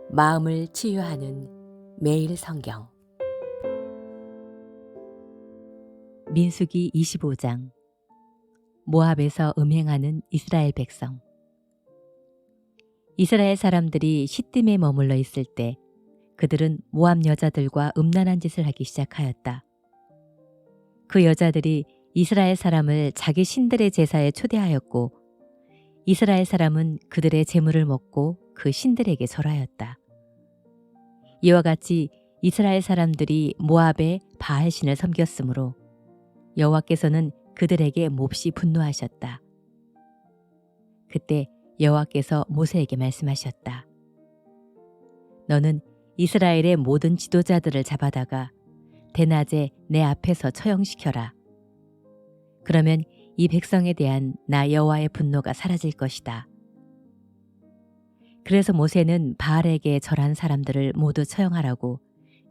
마음을 치유하는 매일 성경. 민수기 25장. 모압에서 음행하는 이스라엘 백성. 이스라엘 사람들이 시딤에 머물러 있을 때 그들은 모압 여자들과 음란한 짓을 하기 시작하였다. 그 여자들이 이스라엘 사람을 자기 신들의 제사에 초대하였고 이스라엘 사람은 그들의 제물을 먹고 그 신들에게 절하였다. 이와 같이 이스라엘 사람들이 모압의 바알신을 섬겼으므로 여호와께서는 그들에게 몹시 분노하셨다. 그때 여호와께서 모세에게 말씀하셨다. 너는 이스라엘의 모든 지도자들을 잡아다가 대낮에 내 앞에서 처형시켜라. 그러면 이 백성에 대한 나 여호와의 분노가 사라질 것이다. 그래서 모세는 바알에게 절한 사람들을 모두 처형하라고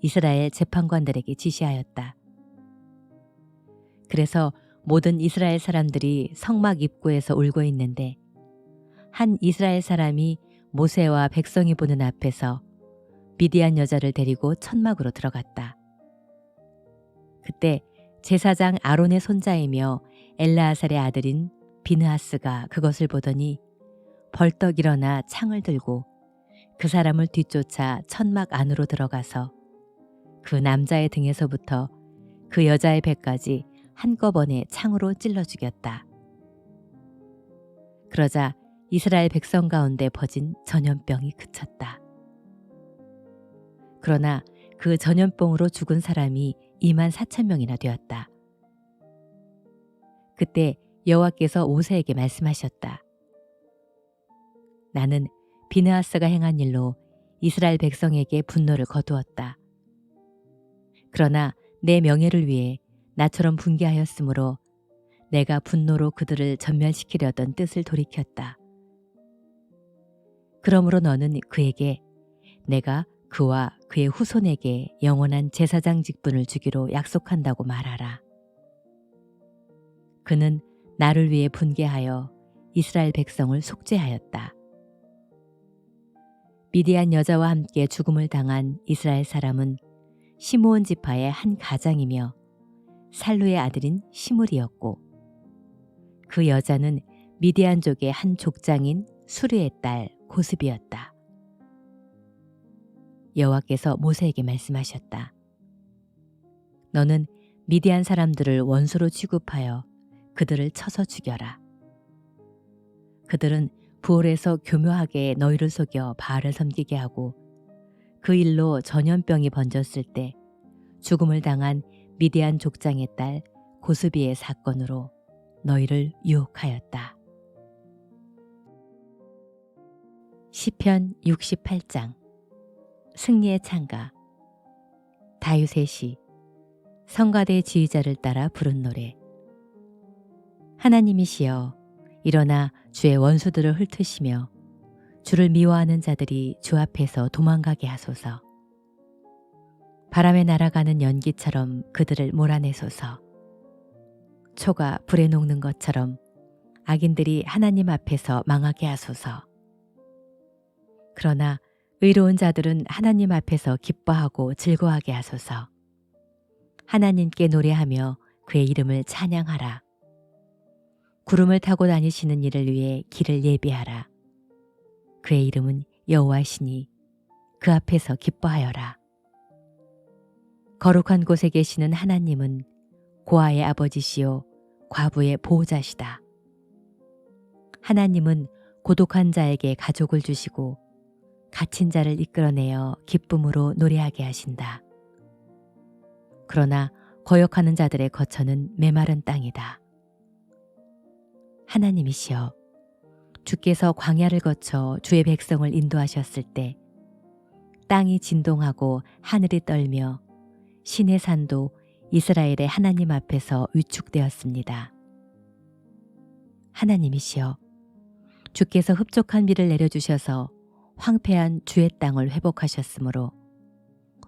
이스라엘 재판관들에게 지시하였다. 그래서 모든 이스라엘 사람들이 성막 입구에서 울고 있는데 한 이스라엘 사람이 모세와 백성이 보는 앞에서 미디안 여자를 데리고 천막으로 들어갔다. 그때 제사장 아론의 손자이며 엘르아살의 아들인 비느하스가 그것을 보더니 벌떡 일어나 창을 들고 그 사람을 뒤쫓아 천막 안으로 들어가서 그 남자의 등에서부터 그 여자의 배까지 한꺼번에 창으로 찔러 죽였다. 그러자 이스라엘 백성 가운데 퍼진 전염병이 그쳤다. 그러나 그 전염병으로 죽은 사람이 24,000명이나 되었다. 그때 여호와께서 모세에게 말씀하셨다. 나는 비느하스가 행한 일로 이스라엘 백성에게 분노를 거두었다. 그러나 내 명예를 위해 나처럼 분개하였으므로 내가 분노로 그들을 전멸시키려던 뜻을 돌이켰다. 그러므로 너는 그에게 내가 그와 그의 후손에게 영원한 제사장 직분을 주기로 약속한다고 말하라. 그는 나를 위해 분개하여 이스라엘 백성을 속죄하였다. 미디안 여자와 함께 죽음을 당한 이스라엘 사람은 시므온 지파의 한 가장이며 살루의 아들인 시므리였고 그 여자는 미디안족의 한 족장인 수르의 딸 고스비였다. 여호와께서 모세에게 말씀하셨다. 너는 미디안 사람들을 원수로 취급하여 그들을 쳐서 죽여라. 그들은 부올에서 교묘하게 너희를 속여 바알을 섬기게 하고 그 일로 전염병이 번졌을 때 죽음을 당한 미디안 족장의 딸 고스비의 사건으로 너희를 유혹하였다. 시편 68장. 승리의 찬가. 다윗의 시. 성가대 지휘자를 따라 부른 노래. 하나님이시여, 일어나 주의 원수들을 훑으시며 주를 미워하는 자들이 주 앞에서 도망가게 하소서. 바람에 날아가는 연기처럼 그들을 몰아내소서. 초가 불에 녹는 것처럼 악인들이 하나님 앞에서 망하게 하소서. 그러나 의로운 자들은 하나님 앞에서 기뻐하고 즐거워하게 하소서. 하나님께 노래하며 그의 이름을 찬양하라. 구름을 타고 다니시는 이를 위해 길을 예비하라. 그의 이름은 여호와시니 그 앞에서 기뻐하여라. 거룩한 곳에 계시는 하나님은 고아의 아버지시요 과부의 보호자시다. 하나님은 고독한 자에게 가족을 주시고 갇힌 자를 이끌어내어 기쁨으로 노래하게 하신다. 그러나 거역하는 자들의 거처는 메마른 땅이다. 하나님이시여, 주께서 광야를 거쳐 주의 백성을 인도하셨을 때 땅이 진동하고 하늘이 떨며 신의 산도 이스라엘의 하나님 앞에서 위축되었습니다. 하나님이시여, 주께서 흡족한 비를 내려주셔서 황폐한 주의 땅을 회복하셨으므로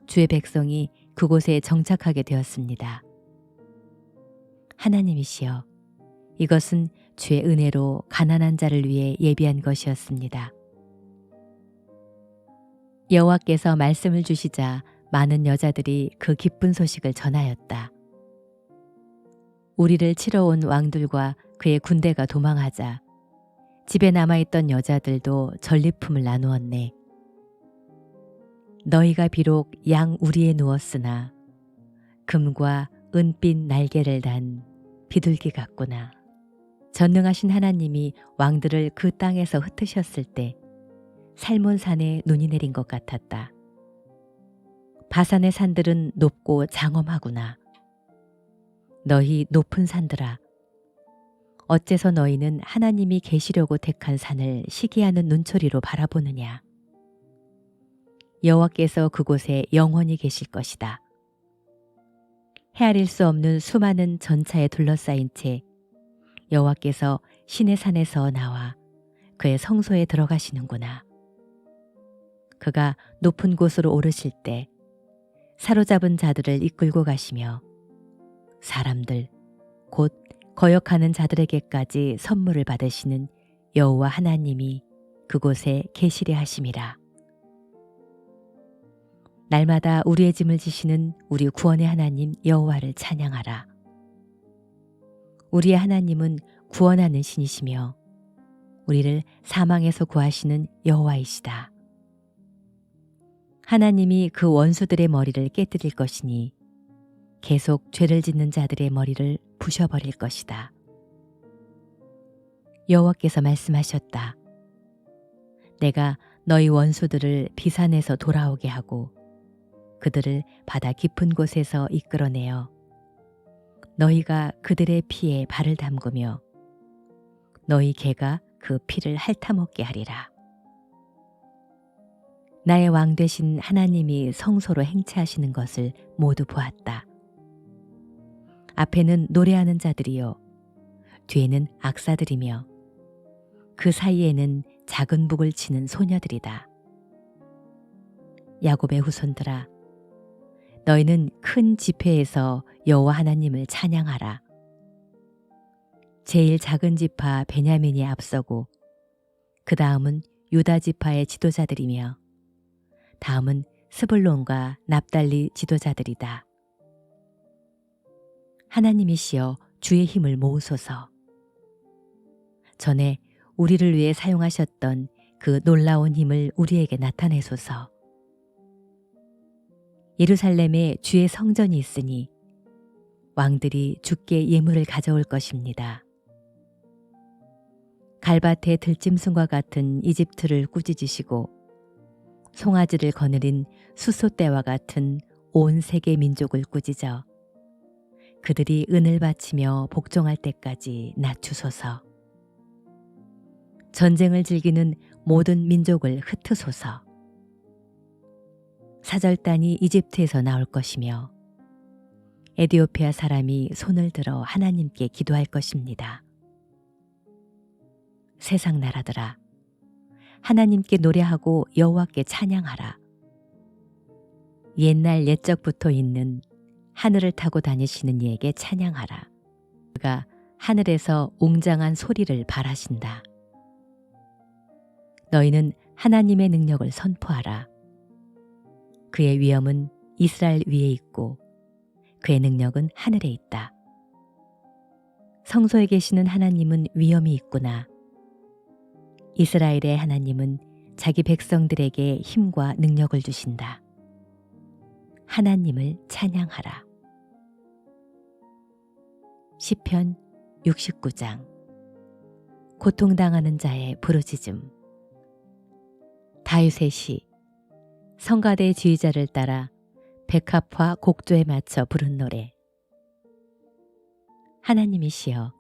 주의 백성이 그곳에 정착하게 되었습니다. 하나님이시여, 이것은 주의 은혜로 가난한 자를 위해 예비한 것이었습니다. 여호와께서 말씀을 주시자 많은 여자들이 그 기쁜 소식을 전하였다. 우리를 치러 온 왕들과 그의 군대가 도망하자 집에 남아있던 여자들도 전리품을 나누었네. 너희가 비록 양 우리에 누웠으나 금과 은빛 날개를 단 비둘기 같구나. 전능하신 하나님이 왕들을 그 땅에서 흩으셨을 때 살몬산에 눈이 내린 것 같았다. 바산의 산들은 높고 장엄하구나. 너희 높은 산들아, 어째서 너희는 하나님이 계시려고 택한 산을 시기하는 눈초리로 바라보느냐. 여호와께서 그곳에 영원히 계실 것이다. 헤아릴 수 없는 수많은 전차에 둘러싸인 채 여호와께서 신의 산에서 나와 그의 성소에 들어가시는구나. 그가 높은 곳으로 오르실 때 사로잡은 자들을 이끌고 가시며 사람들 곧 거역하는 자들에게까지 선물을 받으시는 여호와 하나님이 그곳에 계시려 하심이라. 날마다 우리의 짐을 지시는 우리 구원의 하나님 여호와를 찬양하라. 우리의 하나님은 구원하는 신이시며 우리를 사망에서 구하시는 여호와이시다. 하나님이 그 원수들의 머리를 깨뜨릴 것이니 계속 죄를 짓는 자들의 머리를 부셔버릴 것이다. 여호와께서 말씀하셨다. 내가 너희 원수들을 비산에서 돌아오게 하고 그들을 바다 깊은 곳에서 이끌어내어 너희가 그들의 피에 발을 담그며 너희 개가 그 피를 핥아먹게 하리라. 나의 왕 되신 하나님이 성소로 행차하시는 것을 모두 보았다. 앞에는 노래하는 자들이요 뒤에는 악사들이며 그 사이에는 작은 북을 치는 소녀들이다. 야곱의 후손들아, 너희는 큰 집회에서 여호와 하나님을 찬양하라. 제일 작은 지파 베냐민이 앞서고 그 다음은 유다 지파의 지도자들이며 다음은 스불론과 납달리 지도자들이다. 하나님이시여 주의 힘을 모으소서. 전에 우리를 위해 사용하셨던 그 놀라운 힘을 우리에게 나타내소서. 예루살렘에 주의 성전이 있으니 왕들이 주께 예물을 가져올 것입니다. 갈밭의 들짐승과 같은 이집트를 꾸짖으시고 송아지를 거느린 수소떼와 같은 온 세계 민족을 꾸짖어 그들이 은을 바치며 복종할 때까지 낮추소서. 전쟁을 즐기는 모든 민족을 흩으소서. 사절단이 이집트에서 나올 것이며 에디오피아 사람이 손을 들어 하나님께 기도할 것입니다. 세상 나라들아, 하나님께 노래하고 여호와께 찬양하라. 옛날 옛적부터 있는 하늘을 타고 다니시는 이에게 찬양하라. 그가 하늘에서 웅장한 소리를 발하신다. 너희는 하나님의 능력을 선포하라. 그의 위엄은 이스라엘 위에 있고 그의 능력은 하늘에 있다. 성소에 계시는 하나님은 위엄이 있구나. 이스라엘의 하나님은 자기 백성들에게 힘과 능력을 주신다. 하나님을 찬양하라. 시편 69장. 고통당하는 자의 부르짖음. 다윗의 시. 성가대 지휘자를 따라 백합화 곡조에 맞춰 부른 노래. 하나님이시여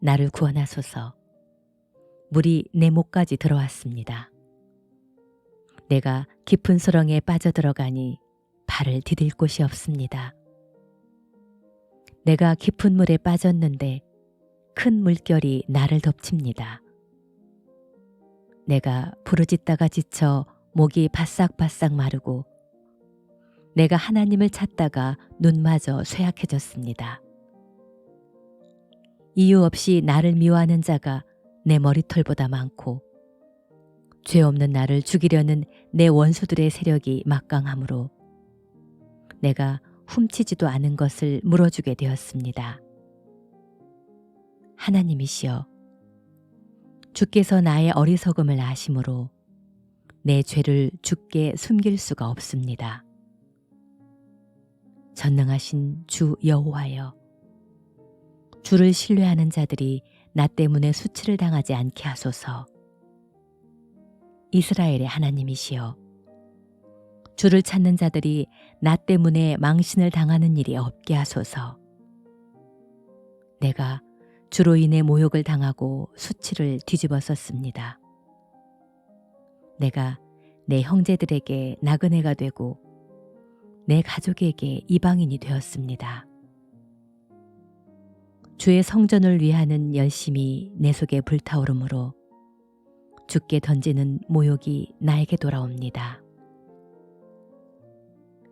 나를 구원하소서. 물이 내 목까지 들어왔습니다. 내가 깊은 수렁에 빠져들어가니 발을 디딜 곳이 없습니다. 내가 깊은 물에 빠졌는데 큰 물결이 나를 덮칩니다. 내가 부르짖다가 지쳐 목이 바싹바싹 마르고 내가 하나님을 찾다가 눈마저 쇠약해졌습니다. 이유 없이 나를 미워하는 자가 내 머리털보다 많고 죄 없는 나를 죽이려는 내 원수들의 세력이 막강하므로 내가 훔치지도 않은 것을 물어주게 되었습니다. 하나님이시여, 주께서 나의 어리석음을 아심으로 내 죄를 주께 숨길 수가 없습니다. 전능하신 주 여호와여, 주를 신뢰하는 자들이 나 때문에 수치를 당하지 않게 하소서. 이스라엘의 하나님이시여, 주를 찾는 자들이 나 때문에 망신을 당하는 일이 없게 하소서. 내가 주로 인해 모욕을 당하고 수치를 뒤집어 썼습니다. 내가 내 형제들에게 나그네가 되고 내 가족에게 이방인이 되었습니다. 주의 성전을 위하는 열심이 내 속에 불타오르므로 주께 던지는 모욕이 나에게 돌아옵니다.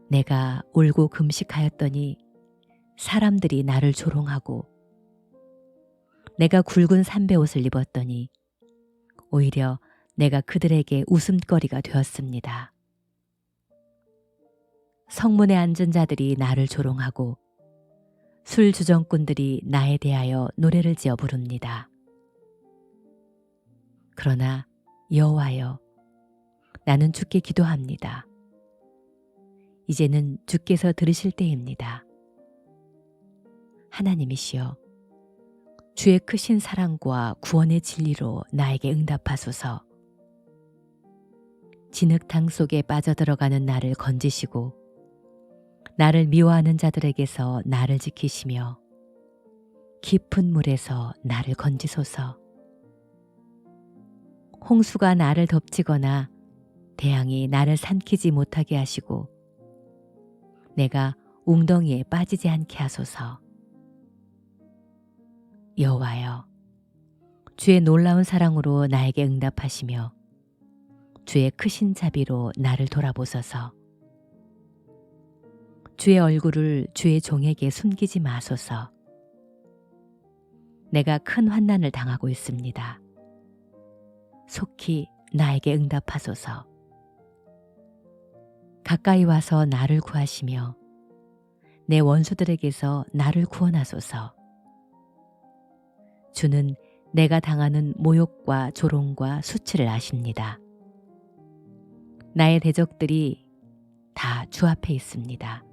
내가 울고 금식하였더니 사람들이 나를 조롱하고 내가 굵은 삼배옷을 입었더니 오히려 내가 그들에게 웃음거리가 되었습니다. 성문에 앉은 자들이 나를 조롱하고 술 주정꾼들이 나에 대하여 노래를 지어 부릅니다. 그러나 여호와여, 나는 주께 기도합니다. 이제는 주께서 들으실 때입니다. 하나님이시여, 주의 크신 사랑과 구원의 진리로 나에게 응답하소서. 진흙탕 속에 빠져들어가는 나를 건지시고 나를 미워하는 자들에게서 나를 지키시며 깊은 물에서 나를 건지소서. 홍수가 나를 덮치거나 태양이 나를 삼키지 못하게 하시고 내가 웅덩이에 빠지지 않게 하소서. 여호와여, 주의 놀라운 사랑으로 나에게 응답하시며 주의 크신 자비로 나를 돌아보소서. 주의 얼굴을 주의 종에게 숨기지 마소서. 내가 큰 환난을 당하고 있습니다. 속히 나에게 응답하소서. 가까이 와서 나를 구하시며 내 원수들에게서 나를 구원하소서. 주는 내가 당하는 모욕과 조롱과 수치를 아십니다. 나의 대적들이 다 주 앞에 있습니다.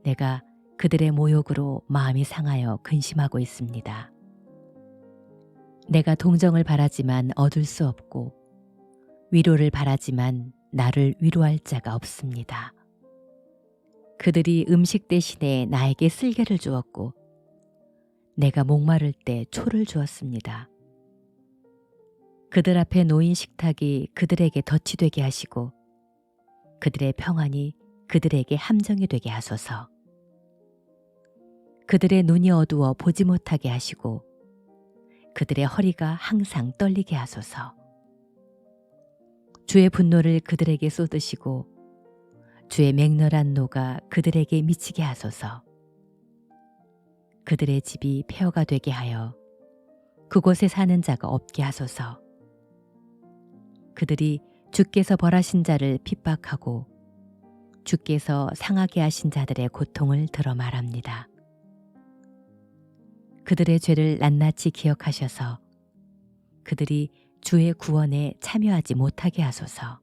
내가 그들의 모욕으로 마음이 상하여 근심하고 있습니다. 내가 동정을 바라지만 얻을 수 없고 위로를 바라지만 나를 위로할 자가 없습니다. 그들이 음식 대신에 나에게 쓸개를 주었고 내가 목마를 때 초를 주었습니다. 그들 앞에 놓인 식탁이 그들에게 덫이 되게 하시고 그들의 평안이 그들에게 함정이 되게 하소서. 그들의 눈이 어두워 보지 못하게 하시고 그들의 허리가 항상 떨리게 하소서. 주의 분노를 그들에게 쏟으시고 주의 맹렬한 노가 그들에게 미치게 하소서. 그들의 집이 폐허가 되게 하여 그곳에 사는 자가 없게 하소서. 그들이 주께서 벌하신 자를 핍박하고 주께서 상하게 하신 자들의 고통을 들어 말합니다. 그들의 죄를 낱낱이 기억하셔서 그들이 주의 구원에 참여하지 못하게 하소서.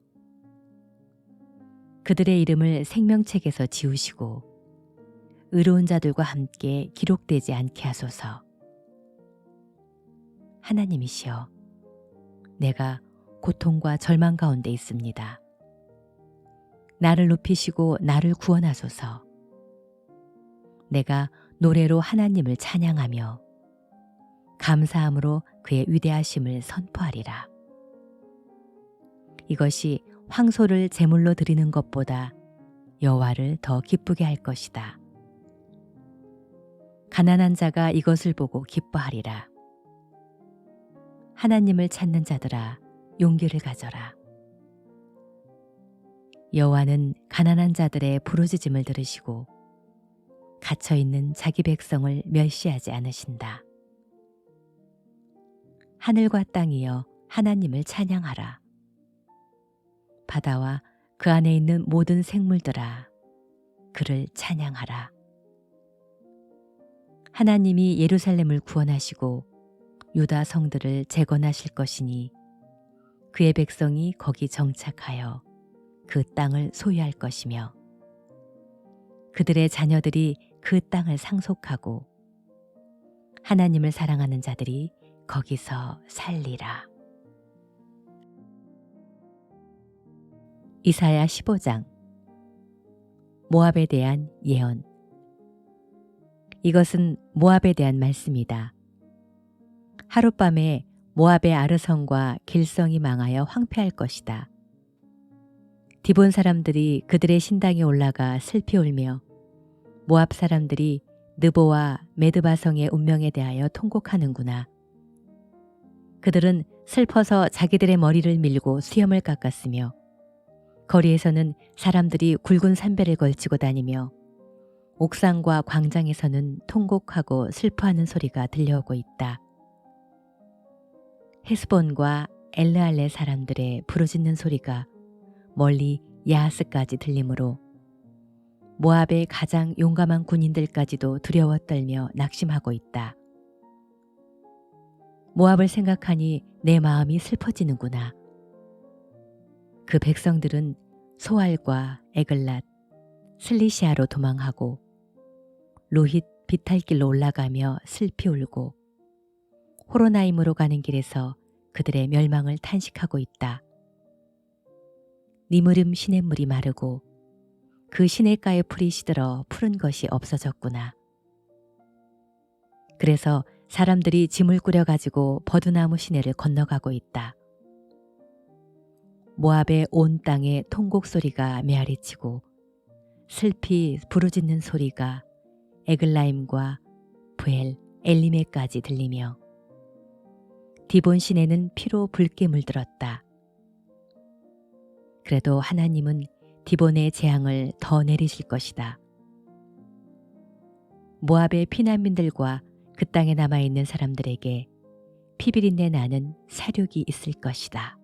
그들의 이름을 생명책에서 지우시고 의로운 자들과 함께 기록되지 않게 하소서. 하나님이시여, 내가 고통과 절망 가운데 있습니다. 나를 높이시고 나를 구원하소서. 내가 노래로 하나님을 찬양하며 감사함으로 그의 위대하심을 선포하리라. 이것이 황소를 제물로 드리는 것보다 여호와를 더 기쁘게 할 것이다. 가난한 자가 이것을 보고 기뻐하리라. 하나님을 찾는 자들아, 용기를 가져라. 여호와는 가난한 자들의 부르짖음을 들으시고 갇혀있는 자기 백성을 멸시하지 않으신다. 하늘과 땅이여 하나님을 찬양하라. 바다와 그 안에 있는 모든 생물들아, 그를 찬양하라. 하나님이 예루살렘을 구원하시고 유다 성들을 재건하실 것이니 그의 백성이 거기 정착하여 그 땅을 소유할 것이며 그들의 자녀들이 그 땅을 상속하고 하나님을 사랑하는 자들이 거기서 살리라. 이사야 15장. 모압에 대한 예언. 이것은 모압에 대한 말씀이다. 하룻밤에 모압의 아르성과 길성이 망하여 황폐할 것이다. 디본 사람들이 그들의 신당에 올라가 슬피 울며 모압 사람들이 느보와 메드바성의 운명에 대하여 통곡하는구나. 그들은 슬퍼서 자기들의 머리를 밀고 수염을 깎았으며 거리에서는 사람들이 굵은 삼배를 걸치고 다니며 옥상과 광장에서는 통곡하고 슬퍼하는 소리가 들려오고 있다. 헤스본과 엘르알레 사람들의 부르짖는 소리가 멀리 야하스까지 들리므로 모압의 가장 용감한 군인들까지도 두려워 떨며 낙심하고 있다. 모압을 생각하니 내 마음이 슬퍼지는구나. 그 백성들은 소알과 에글랏, 슬리시아로 도망하고 로힛 비탈길로 올라가며 슬피 울고 호로나임으로 가는 길에서 그들의 멸망을 탄식하고 있다. 니무름 시냇물이 마르고 그 시냇가의 풀이 시들어 푸른 것이 없어졌구나. 그래서 사람들이 짐을 꾸려가지고 버드나무 시내를 건너가고 있다. 모압의 온 땅에 통곡 소리가 메아리치고 슬피 부르짖는 소리가 에글라임과 브엘, 엘리메까지 들리며 디본 시내는 피로 붉게 물들었다. 그래도 하나님은 디본의 재앙을 더 내리실 것이다. 모압의 피난민들과 그 땅에 남아있는 사람들에게 피비린내 나는 사륙이 있을 것이다.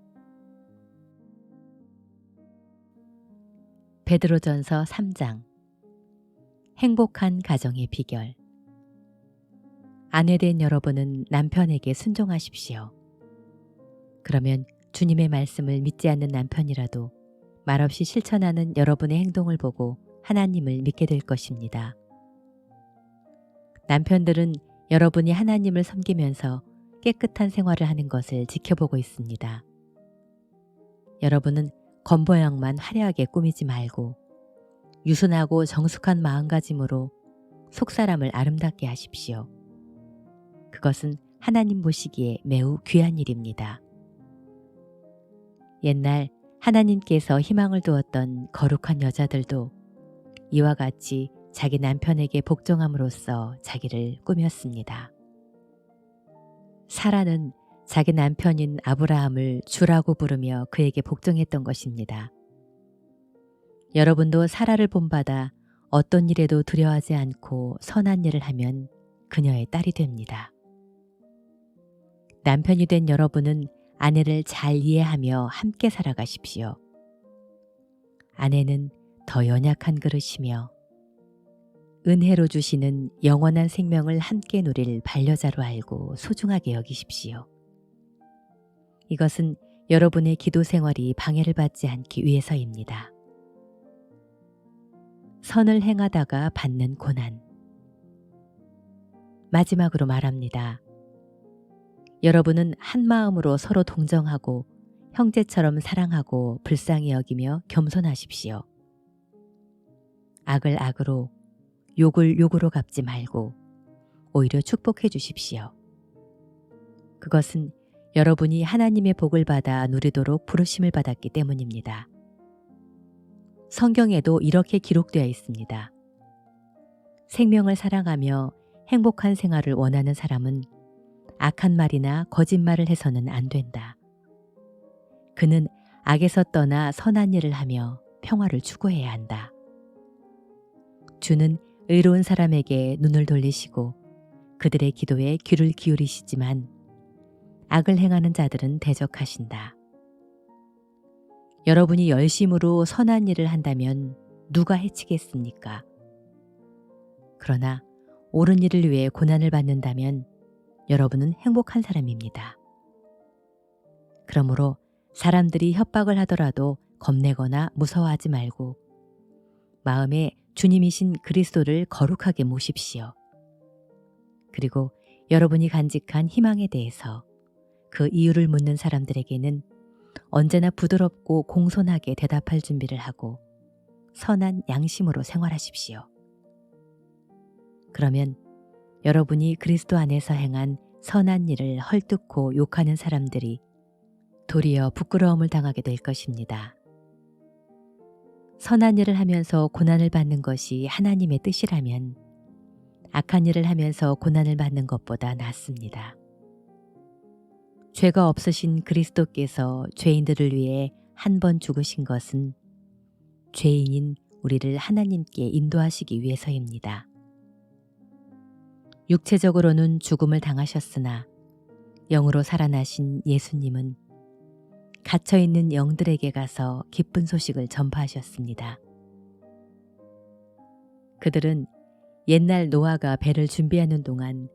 베드로전서 3장. 행복한 가정의 비결. 아내된 여러분은 남편에게 순종하십시오. 그러면 주님의 말씀을 믿지 않는 남편이라도 말없이 실천하는 여러분의 행동을 보고 하나님을 믿게 될 것입니다. 남편들은 여러분이 하나님을 섬기면서 깨끗한 생활을 하는 것을 지켜보고 있습니다. 여러분은 겉모양만 화려하게 꾸미지 말고 유순하고 정숙한 마음가짐으로 속사람을 아름답게 하십시오. 그것은 하나님 보시기에 매우 귀한 일입니다. 옛날 하나님께서 희망을 두었던 거룩한 여자들도 이와 같이 자기 남편에게 복종함으로써 자기를 꾸몄습니다. 사라는 자기 남편인 아브라함을 주라고 부르며 그에게 복종했던 것입니다. 여러분도 사라를 본받아 어떤 일에도 두려워하지 않고 선한 일을 하면 그녀의 딸이 됩니다. 남편이 된 여러분은 아내를 잘 이해하며 함께 살아가십시오. 아내는 더 연약한 그릇이며 은혜로 주시는 영원한 생명을 함께 누릴 반려자로 알고 소중하게 여기십시오. 이것은 여러분의 기도 생활이 방해를 받지 않기 위해서입니다. 선을 행하다가 받는 고난. 마지막으로 말합니다. 여러분은 한 마음으로 서로 동정하고 형제처럼 사랑하고 불쌍히 여기며 겸손하십시오. 악을 악으로, 욕을 욕으로 갚지 말고 오히려 축복해 주십시오. 그것은 여러분이 하나님의 복을 받아 누리도록 부르심을 받았기 때문입니다. 성경에도 이렇게 기록되어 있습니다. 생명을 사랑하며 행복한 생활을 원하는 사람은 악한 말이나 거짓말을 해서는 안 된다. 그는 악에서 떠나 선한 일을 하며 평화를 추구해야 한다. 주는 의로운 사람에게 눈을 돌리시고 그들의 기도에 귀를 기울이시지만 악을 행하는 자들은 대적하신다. 여러분이 열심으로 선한 일을 한다면 누가 해치겠습니까? 그러나 옳은 일을 위해 고난을 받는다면 여러분은 행복한 사람입니다. 그러므로 사람들이 협박을 하더라도 겁내거나 무서워하지 말고 마음에 주님이신 그리스도를 거룩하게 모십시오. 그리고 여러분이 간직한 희망에 대해서 그 이유를 묻는 사람들에게는 언제나 부드럽고 공손하게 대답할 준비를 하고 선한 양심으로 생활하십시오. 그러면 여러분이 그리스도 안에서 행한 선한 일을 헐뜯고 욕하는 사람들이 도리어 부끄러움을 당하게 될 것입니다. 선한 일을 하면서 고난을 받는 것이 하나님의 뜻이라면 악한 일을 하면서 고난을 받는 것보다 낫습니다. 죄가 없으신 그리스도께서 죄인들을 위해 한 번 죽으신 것은 죄인인 우리를 하나님께 인도하시기 위해서입니다. 육체적으로는 죽음을 당하셨으나 영으로 살아나신 예수님은 갇혀있는 영들에게 가서 기쁜 소식을 전파하셨습니다. 그들은 옛날 노아가 배를 준비하는 동안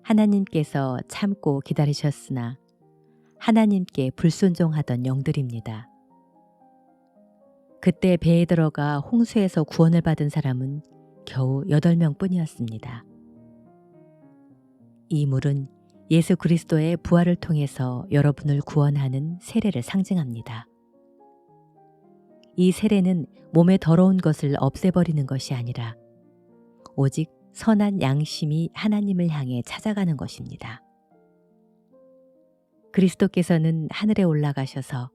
하나님께서 참고 기다리셨으나 하나님께 불순종하던 영들입니다. 그때 배에 들어가 홍수에서 구원을 받은 사람은 겨우 8명 뿐이었습니다. 이 물은 예수 그리스도의 부활을 통해서 여러분을 구원하는 세례를 상징합니다. 이 세례는 몸의 더러운 것을 없애버리는 것이 아니라 오직 선한 양심이 하나님을 향해 찾아가는 것입니다. 그리스도께서는 하늘에 올라가셔서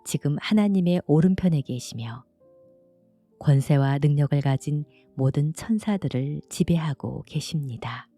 지금 하나님의 오른편에 계시며 권세와 능력을 가진 모든 천사들을 지배하고 계십니다.